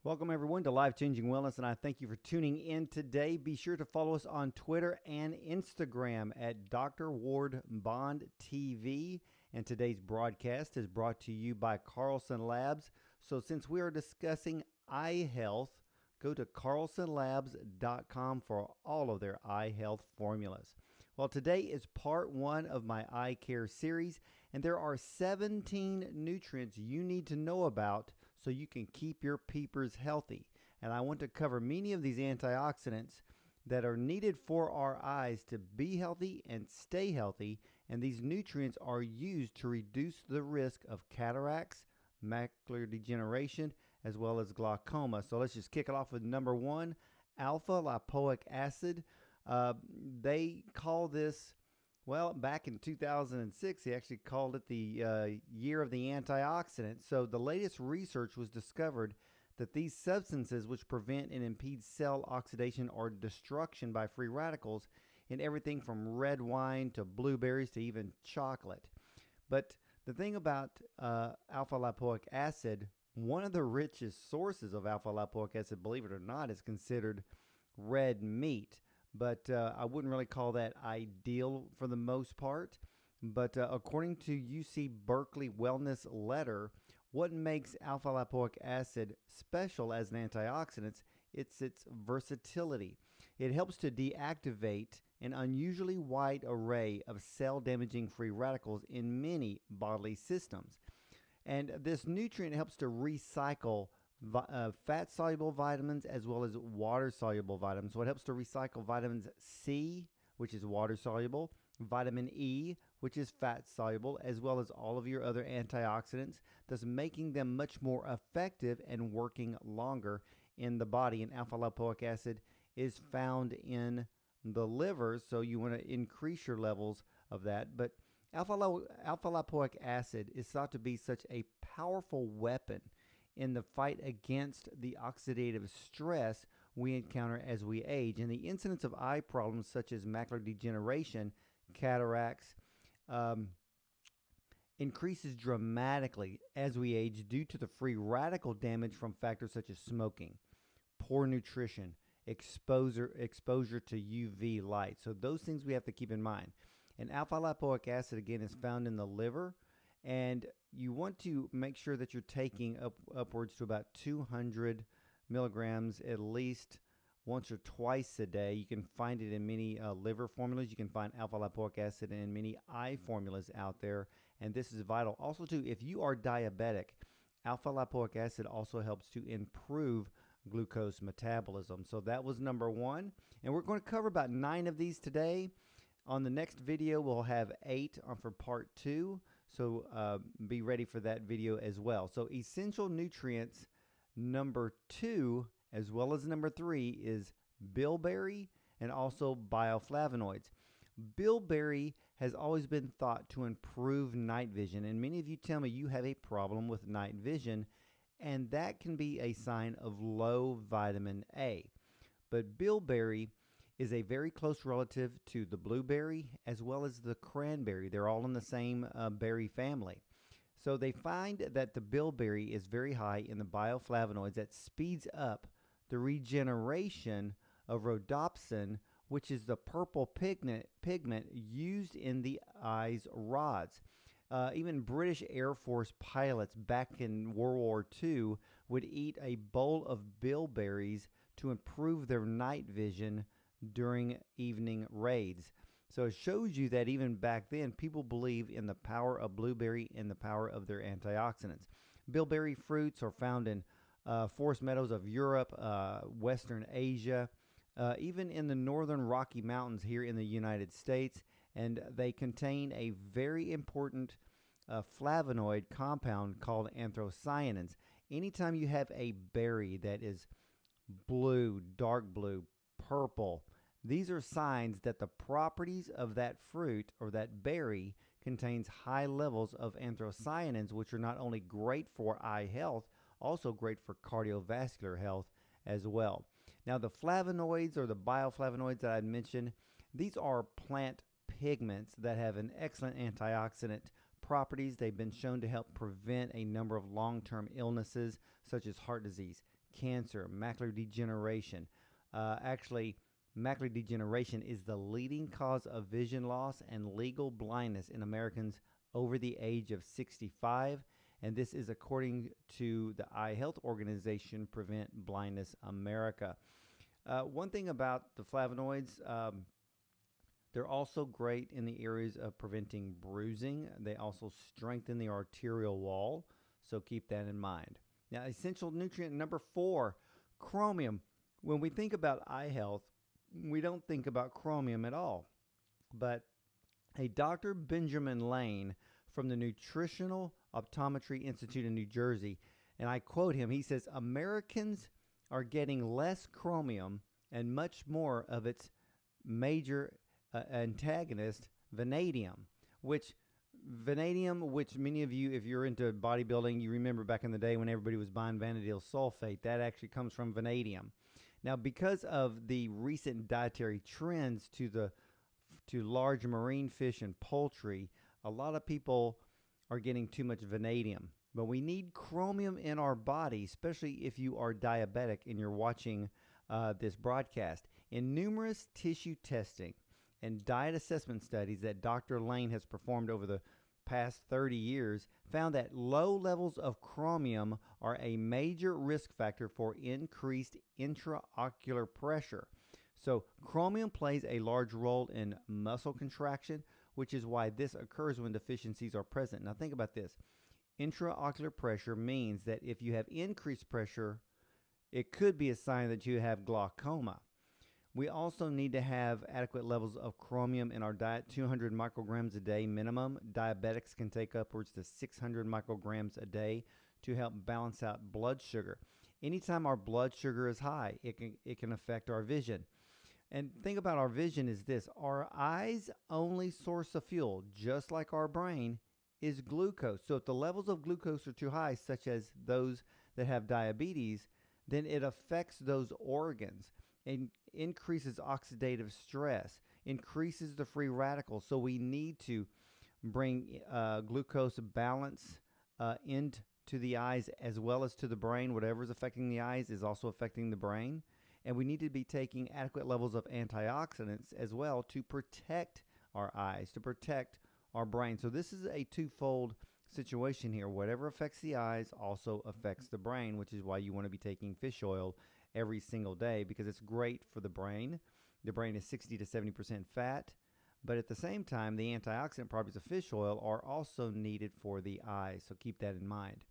Welcome, everyone, to Life Changing Wellness, and I thank you for tuning in today. Be sure to follow us on Twitter and Instagram at Dr. Ward Bond TV. And today's broadcast is brought to you by Carlson Labs. So since we are discussing eye health, go to carlsonlabs.com for all of their eye health formulas. Well, today is part one of my eye care series, and there are 17 nutrients you need to know about so you can keep your peepers healthy. And I want to cover many of these antioxidants that are needed for our eyes to be healthy and stay healthy, and these nutrients are used to reduce the risk of cataracts, macular degeneration, as well as glaucoma. So let's just kick it off with number one, alpha lipoic acid. They call this, well, back in 2006, they actually called it the year of the antioxidant. So the latest research was discovered that these substances, which prevent and impede cell oxidation or destruction by free radicals in everything from red wine to blueberries to even chocolate. But the thing about alpha lipoic acid, one of the richest sources of alpha lipoic acid, believe it or not, is considered red meat. But I wouldn't really call that ideal for the most part. But according to UC Berkeley Wellness Letter, what makes alpha lipoic acid special as an antioxidant, it's its versatility. It helps to deactivate an unusually wide array of cell-damaging free radicals in many bodily systems. And this nutrient helps to recycle fat-soluble vitamins as well as water-soluble vitamins. So it helps to recycle vitamins C, which is water-soluble, vitamin E, which is fat-soluble, as well as all of your other antioxidants, thus making them much more effective and working longer in the body. And alpha lipoic acid is found in the liver, so you want to increase your levels of that. But alpha lipoic acid is thought to be such a powerful weapon in the fight against the oxidative stress we encounter as we age. And the incidence of eye problems such as macular degeneration, cataracts, increases dramatically as we age due to the free radical damage from factors such as smoking, poor nutrition, exposure to UV light. So those things we have to keep in mind. And alpha lipoic acid, again, is found in the liver, and you want to make sure that you're taking upwards to about 200 milligrams at least once or twice a day. You can find it in many liver formulas. You can find alpha lipoic acid in many eye formulas out there, and this is vital. Also, too, if you are diabetic, alpha lipoic acid also helps to improve glucose metabolism. So that was number one, and we're going to cover about 9 of these today. On the next video, we'll have 8 for part 2, so be ready for that video as well. So essential nutrients number 2 as well as number 3 is bilberry and also bioflavonoids. Bilberry has always been thought to improve night vision, and many of you tell me you have a problem with night vision, and that can be a sign of low vitamin A. But bilberry is a very close relative to the blueberry as well as the cranberry. They're all in the same berry family. So they find that the bilberry is very high in the bioflavonoids that speeds up the regeneration of rhodopsin, which is the purple pigment used in the eye's rods. Even British Air Force pilots back in World War II would eat a bowl of bilberries to improve their night vision during evening raids. So it shows you that even back then, people believe in the power of blueberry and the power of their antioxidants. Bilberry fruits are found in forest meadows of Europe, Western Asia, even in the northern Rocky Mountains here in the United States, and they contain a very important flavonoid compound called anthocyanins. Anytime you have a berry that is blue, dark blue, purple, these are signs that the properties of that fruit or that berry contains high levels of anthocyanins, which are not only great for eye health, also great for cardiovascular health as well. Now, the flavonoids or the bioflavonoids that I mentioned, these are plant pigments that have an excellent antioxidant properties. They've been shown to help prevent a number of long-term illnesses such as heart disease, cancer, macular degeneration. Actually, macular degeneration is the leading cause of vision loss and legal blindness in Americans over the age of 65, and this is according to the Eye Health Organization Prevent Blindness America. One thing about the flavonoids, they're also great in the areas of preventing bruising. They also strengthen the arterial wall, so keep that in mind. Now, essential nutrient number 4, chromium. When we think about eye health, we don't think about chromium at all. But a Dr. Benjamin Lane from the Nutritional Optometry Institute in New Jersey, and I quote him, he says, Americans are getting less chromium and much more of its major antagonist, vanadium, which many of you, if you're into bodybuilding, you remember back in the day when everybody was buying vanadyl sulfate, that actually comes from vanadium. Now, because of the recent dietary trends to large marine fish and poultry, a lot of people are getting too much vanadium. But we need chromium in our body, especially if you are diabetic and you're watching this broadcast. In numerous tissue testing and diet assessment studies that Dr. Lane has performed over the past 30 years, found that low levels of chromium are a major risk factor for increased intraocular pressure. So chromium plays a large role in muscle contraction, which is why this occurs when deficiencies are present. Now think about this. Intraocular pressure means that if you have increased pressure, it could be a sign that you have glaucoma. We also need to have adequate levels of chromium in our diet, 200 micrograms a day minimum. Diabetics can take upwards to 600 micrograms a day to help balance out blood sugar. Anytime our blood sugar is high, it can affect our vision. And think about our vision is this. Our eyes' only source of fuel, just like our brain, is glucose. So if the levels of glucose are too high, such as those that have diabetes, then it affects those organs and increases oxidative stress, increases the free radicals. So we need to bring glucose balance into the eyes as well as to the brain. Whatever is affecting the eyes is also affecting the brain. And we need to be taking adequate levels of antioxidants as well to protect our eyes, to protect our brain. So this is a twofold situation here. Whatever affects the eyes also affects the brain, which is why you want to be taking fish oil every single day, because it's great for the brain. The brain is 60 to 70% fat, but at the same time, the antioxidant properties of fish oil are also needed for the eyes, so keep that in mind.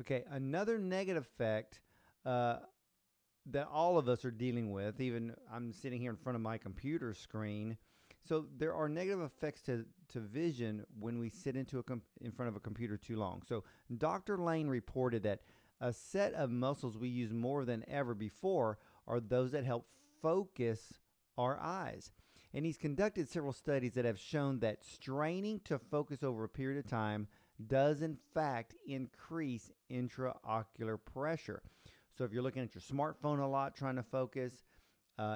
Okay, another negative effect that all of us are dealing with, even I'm sitting here in front of my computer screen. So there are negative effects to vision when we sit in front of a computer too long. So Dr. Lane reported that a set of muscles we use more than ever before are those that help focus our eyes. And he's conducted several studies that have shown that straining to focus over a period of time does in fact increase intraocular pressure. So if you're looking at your smartphone a lot trying to focus,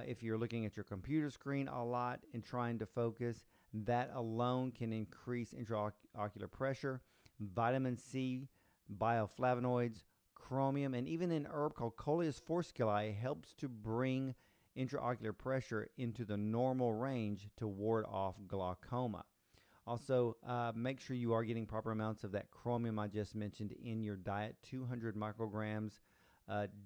if you're looking at your computer screen a lot and trying to focus, that alone can increase intraocular pressure. Vitamin C, bioflavonoids, chromium, and even an herb called Coleus forskilli helps to bring intraocular pressure into the normal range to ward off glaucoma. Also, make sure you are getting proper amounts of that chromium I just mentioned in your diet, 200 micrograms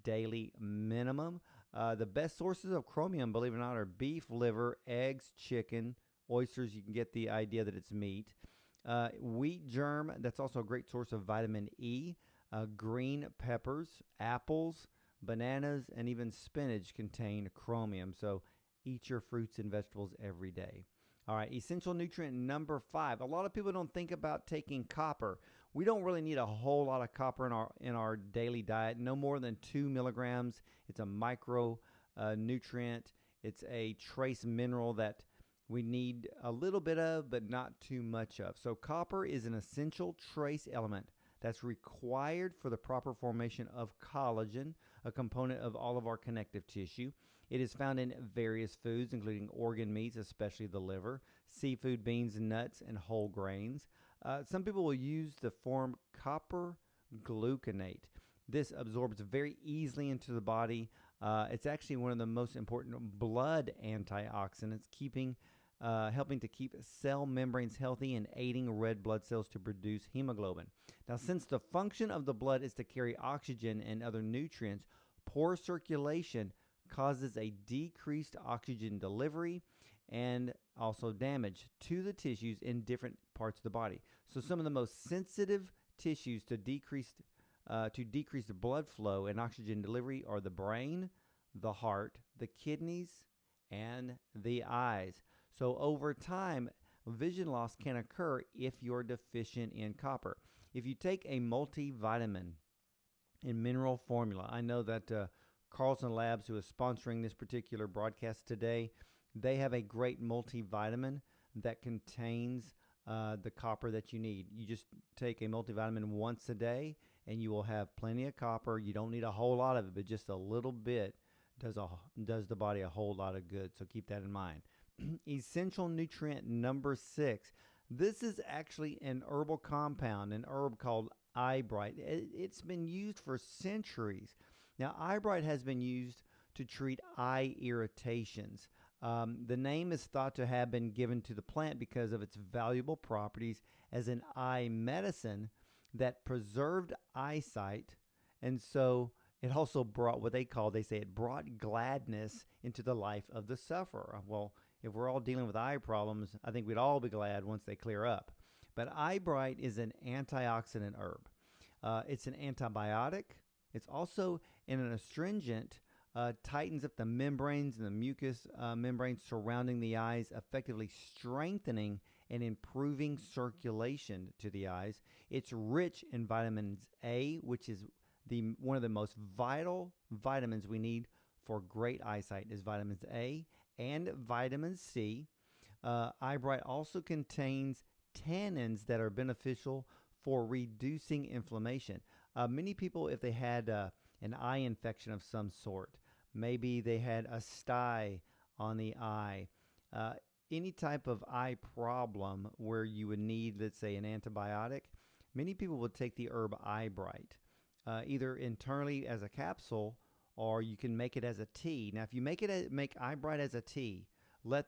daily minimum. The best sources of chromium, believe it or not, are beef, liver, eggs, chicken, oysters. You can get the idea that it's meat. Wheat germ, that's also a great source of vitamin E. Green peppers, apples, bananas, and even spinach contain chromium. So eat your fruits and vegetables every day. All right, essential nutrient number 5. A lot of people don't think about taking copper. We don't really need a whole lot of copper in our daily diet, no more than 2 milligrams. It's a micro nutrient. It's a trace mineral that we need a little bit of, but not too much of. So copper is an essential trace element that's required for the proper formation of collagen, a component of all of our connective tissue. It is found in various foods, including organ meats, especially the liver, seafood, beans, nuts, and whole grains. Some people will use the form copper gluconate. This absorbs very easily into the body. It's actually one of the most important blood antioxidants, helping to keep cell membranes healthy and aiding red blood cells to produce hemoglobin. Now, since the function of the blood is to carry oxygen and other nutrients, poor circulation causes a decreased oxygen delivery and also damage to the tissues in different parts of the body. So some of the most sensitive tissues to decrease the blood flow and oxygen delivery are the brain, the heart, the kidneys, and the eyes. So over time, vision loss can occur if you're deficient in copper. If you take a multivitamin in mineral formula, I know that Carlson Labs, who is sponsoring this particular broadcast today, they have a great multivitamin that contains the copper that you need. You just take a multivitamin once a day, and you will have plenty of copper. You don't need a whole lot of it, but just a little bit does the body a whole lot of good. So keep that in mind. Essential nutrient number 6. This is actually an herbal compound, an herb called eyebright. It's been used for centuries. Now, eyebright has been used to treat eye irritations. The name is thought to have been given to the plant because of its valuable properties as an eye medicine that preserved eyesight, and so it also brought it brought gladness into the life of the sufferer. Well, if we're all dealing with eye problems, I think we'd all be glad once they clear up. But eyebright is an antioxidant herb. It's an antibiotic. It's also an astringent. Tightens up the membranes and the mucous membranes surrounding the eyes, effectively strengthening and improving circulation to the eyes. It's rich in vitamins A, which is one of the most vital vitamins we need for great eyesight is vitamins A and vitamin C. Eyebright also contains tannins that are beneficial for reducing inflammation. Many people, if they had an eye infection of some sort, maybe they had a sty on the eye, any type of eye problem where you would need, let's say, an antibiotic, many people would take the herb eyebright, either internally as a capsule, or you can make it as a tea. Now, if you make eyebright as a tea, let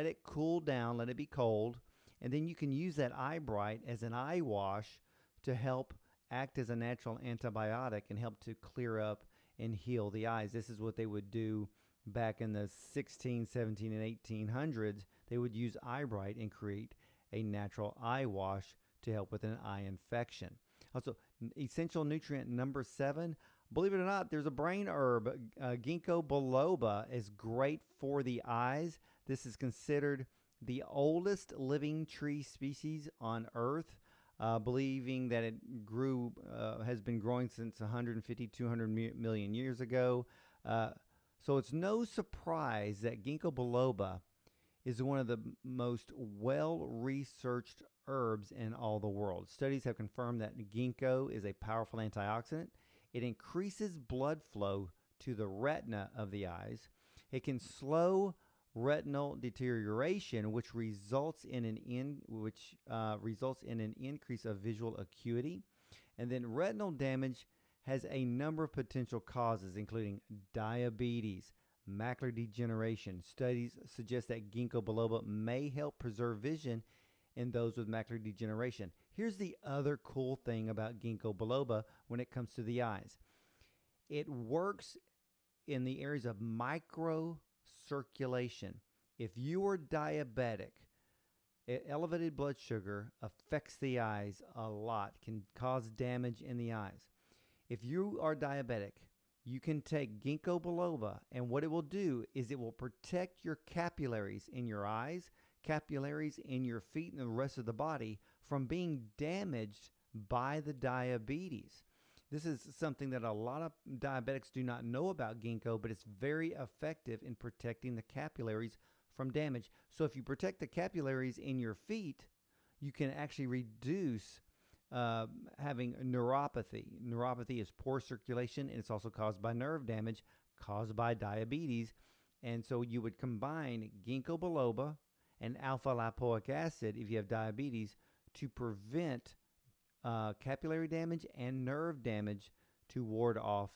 it cool down, let it be cold, and then you can use that eyebright as an eye wash to help act as a natural antibiotic and help to clear up and heal the eyes. This is what they would do back in the 16, 17, and 1800s. They would use eyebright and create a natural eye wash to help with an eye infection. Also, essential nutrient number 7, believe it or not, there's a brain herb. Ginkgo biloba is great for the eyes. This is considered the oldest living tree species on Earth, believing that it has been growing since 150, 200 million years ago. So it's no surprise that Ginkgo biloba is one of the most well-researched herbs in all the world. Studies have confirmed that ginkgo is a powerful antioxidant. It increases blood flow to the retina of the eyes. It can slow retinal deterioration, which results in an increase of visual acuity. And then retinal damage has a number of potential causes, including diabetes, macular degeneration. Studies suggest that ginkgo biloba may help preserve vision in those with macular degeneration. Here's the other cool thing about ginkgo biloba when it comes to the eyes. It works in the areas of microcirculation. If you are diabetic, elevated blood sugar affects the eyes a lot, can cause damage in the eyes. If you are diabetic, you can take ginkgo biloba, and what it will do is it will protect your capillaries in your eyes, capillaries in your feet, and the rest of the body from being damaged by the diabetes. This is something that a lot of diabetics do not know about ginkgo, but it's very effective in protecting the capillaries from damage. So if you protect the capillaries in your feet, you can actually reduce having neuropathy. Neuropathy is poor circulation, and it's also caused by nerve damage caused by diabetes. And so you would combine ginkgo biloba and alpha lipoic acid if you have diabetes to prevent capillary damage and nerve damage to ward off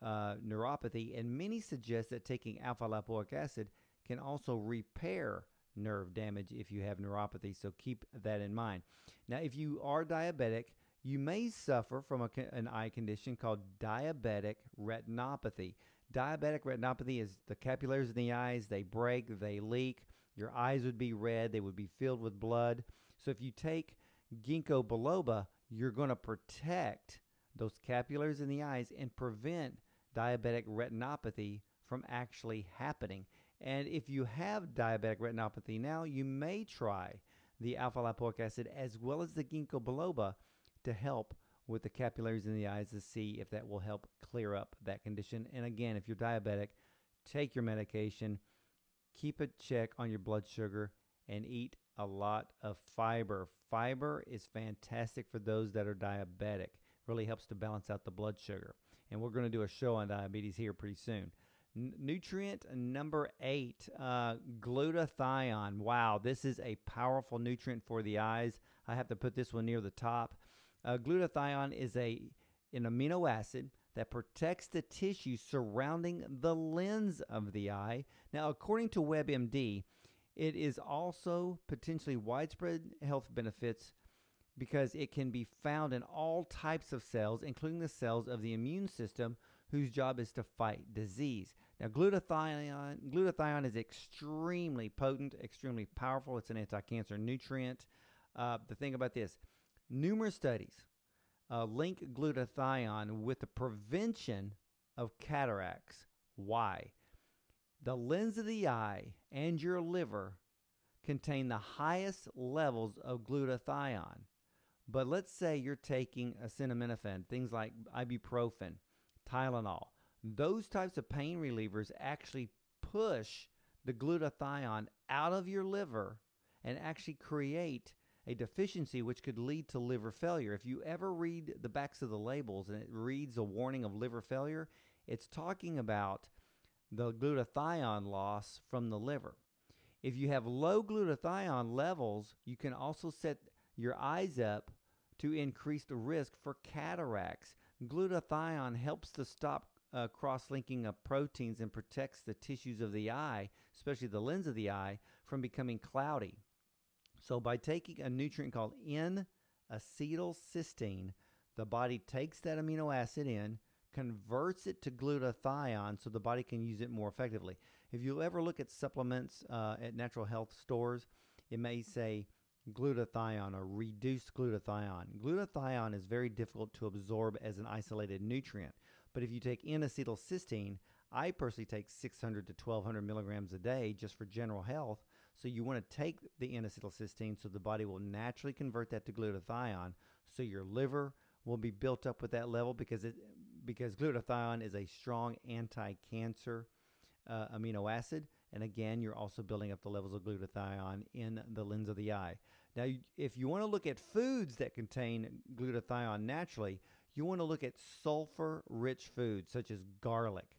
neuropathy, and many suggest that taking alpha lipoic acid can also repair nerve damage if you have neuropathy, so keep that in mind. Now, if you are diabetic, you may suffer from an eye condition called diabetic retinopathy. Diabetic retinopathy is the capillaries in the eyes, they break, they leak. Your eyes would be red, they would be filled with blood. So if you take ginkgo biloba, you're going to protect those capillaries in the eyes and prevent diabetic retinopathy from actually happening. And if you have diabetic retinopathy now, you may try the alpha lipoic acid as well as the ginkgo biloba to help with the capillaries in the eyes to see if that will help clear up that condition. And again, if you're diabetic, take your medication, keep a check on your blood sugar, and eat a lot of fiber. Fiber is fantastic for those that are diabetic. Really helps to balance out the blood sugar. And we're going to do a show on diabetes here pretty soon. Nutrient number 8, glutathione. Wow, this is a powerful nutrient for the eyes. I have to put this one near the top. Glutathione is an amino acid that protects the tissue surrounding the lens of the eye. Now, according to WebMD, it is also potentially widespread health benefits because it can be found in all types of cells, including the cells of the immune system, whose job is to fight disease. Now, glutathione is extremely potent, extremely powerful. It's an anti-cancer nutrient. The thing about this, numerous studies link glutathione with the prevention of cataracts. Why? The lens of the eye and your liver contain the highest levels of glutathione. But let's say you're taking acetaminophen, things like ibuprofen, Tylenol. Those types of pain relievers actually push the glutathione out of your liver and actually create a deficiency which could lead to liver failure. If you ever read the backs of the labels and it reads a warning of liver failure, it's talking about the glutathione loss from the liver. If you have low glutathione levels, you can also set your eyes up to increase the risk for cataracts. Glutathione helps to stop cross-linking of proteins and protects the tissues of the eye, especially the lens of the eye, from becoming cloudy. So by taking a nutrient called N-acetylcysteine, the body takes that amino acid in, converts it to glutathione so the body can use it more effectively. If you ever look at supplements at natural health stores, it may say glutathione or reduced glutathione. Glutathione is very difficult to absorb as an isolated nutrient. But if you take N-acetylcysteine, I personally take 600 to 1,200 milligrams a day just for general health. So you want to take the N-acetylcysteine so the body will naturally convert that to glutathione, so your liver will be built up with that level because glutathione is a strong anti-cancer amino acid. And again, you're also building up the levels of glutathione in the lens of the eye. Now, if you want to look at foods that contain glutathione naturally, you want to look at sulfur-rich foods such as garlic,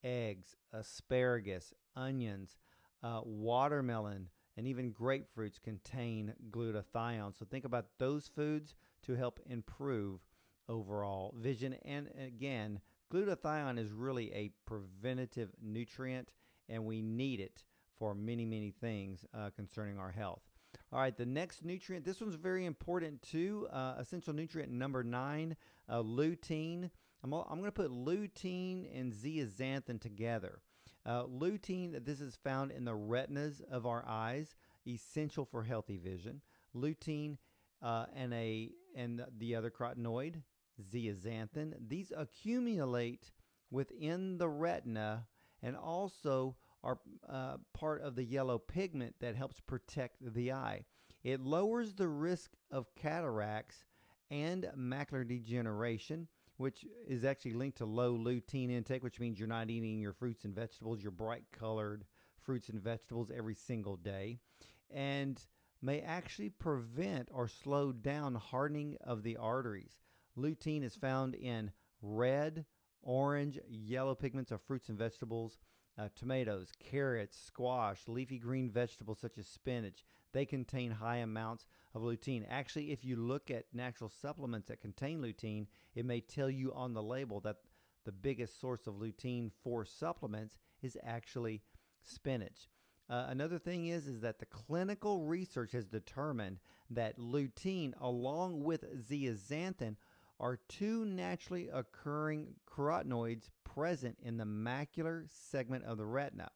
eggs, asparagus, onions, watermelon, and even grapefruits contain glutathione. So think about those foods to help improve overall vision. And again, glutathione is really a preventative nutrient, and we need it for many, many things concerning our health. All right, the next nutrient, this one's very important too. Essential nutrient number 9, lutein. I'm going to put lutein and zeaxanthin together. Lutein, this is found in the retinas of our eyes, essential for healthy vision. Lutein and the other carotenoid, zeaxanthin, these accumulate within the retina and also are part of the yellow pigment that helps protect the eye. It lowers the risk of cataracts and macular degeneration, which is actually linked to low lutein intake, which means you're not eating your fruits and vegetables, your bright colored fruits and vegetables every single day, and may actually prevent or slow down hardening of the arteries. Lutein is found in red, orange, yellow pigments of fruits and vegetables, tomatoes, carrots, squash, leafy green vegetables such as spinach. they contain high amounts of lutein. Actually, if you look at natural supplements that contain lutein, it may tell you on the label that the biggest source of lutein for supplements is actually spinach. Another thing is that the clinical research has determined that lutein, along with zeaxanthin, are two naturally occurring carotenoids present in the macular segment of the retina.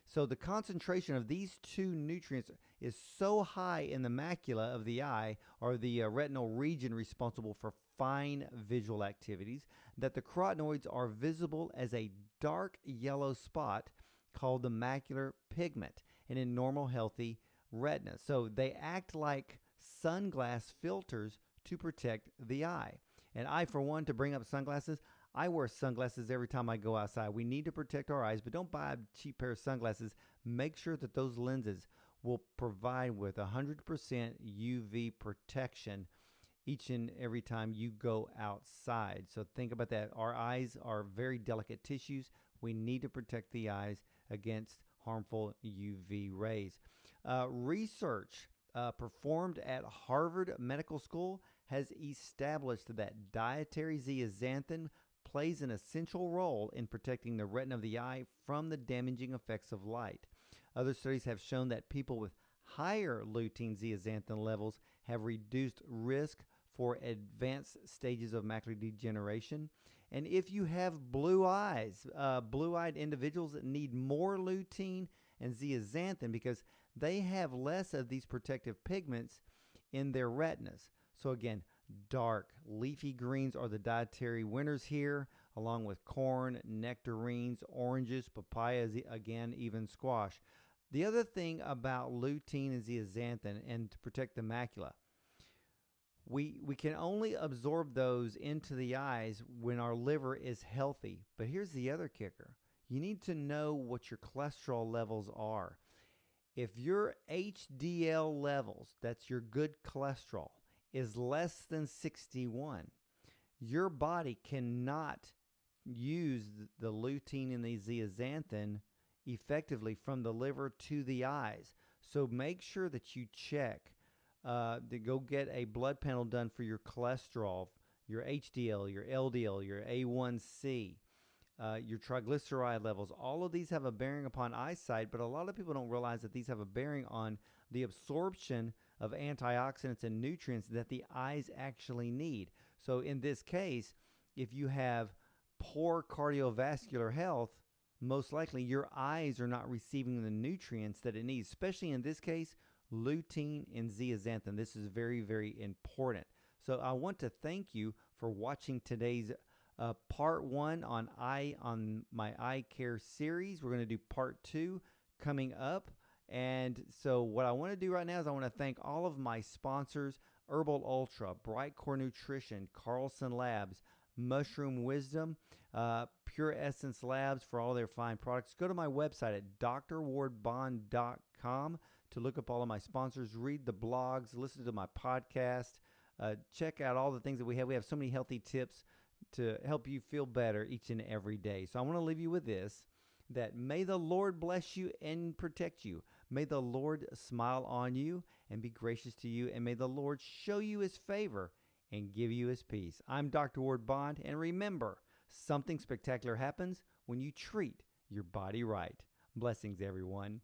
So the concentration of these two nutrients is so high in the macula of the eye, or the retinal region responsible for fine visual activities, that the carotenoids are visible as a dark yellow spot called the macular pigment and in normal healthy retina. So they act like sunglass filters to protect the eye. And I, for one, to bring up sunglasses, I wear sunglasses every time I go outside. We need to protect our eyes, but don't buy a cheap pair of sunglasses. Make sure that those lenses will provide with 100% UV protection each and every time you go outside. So think about that. Our eyes are very delicate tissues. We need to protect the eyes against harmful UV rays. Research performed at Harvard Medical School has established that dietary zeaxanthin plays an essential role in protecting the retina of the eye from the damaging effects of light. Other studies have shown that people with higher lutein zeaxanthin levels have reduced risk for advanced stages of macular degeneration. And if you have blue eyes, blue-eyed individuals need more lutein and zeaxanthin because they have less of these protective pigments in their retinas. So again, dark leafy greens are the dietary winners here, along with corn, nectarines, oranges, papayas, again, even squash. The other thing about lutein and zeaxanthin, and to protect the macula, we can only absorb those into the eyes when our liver is healthy. But here's the other kicker. You need to know what your cholesterol levels are. If your HDL levels, that's your good cholesterol, is less than 61, your body cannot use the lutein and the zeaxanthin effectively from the liver to the eyes. So make sure that you check to go get a blood panel done for your cholesterol, your HDL, your LDL, your A1C, your triglyceride levels. All of these have a bearing upon eyesight, but a lot of people don't realize that these have a bearing on the absorption of antioxidants and nutrients that the eyes actually need. So in this case, if you have poor cardiovascular health, most likely your eyes are not receiving the nutrients that it needs, especially in this case, lutein and zeaxanthin. This is very, very important. So I want to thank you for watching today's part 1 on my eye care series. We're going to do part 2 coming up. And so what I want to do right now is I want to thank all of my sponsors: Herbal Ultra, Bright Core Nutrition, Carlson Labs, Mushroom Wisdom, Pure Essence Labs for all their fine products. Go to my website at drwardbond.com to look up all of my sponsors, read the blogs, listen to my podcast, check out all the things that we have. We have so many healthy tips to help you feel better each and every day. So I want to leave you with this, that may the Lord bless you and protect you. May the Lord smile on you and be gracious to you. And may the Lord show you his favor and give you his peace. I'm Dr. Ward Bond. And remember, something spectacular happens when you treat your body right. Blessings, everyone.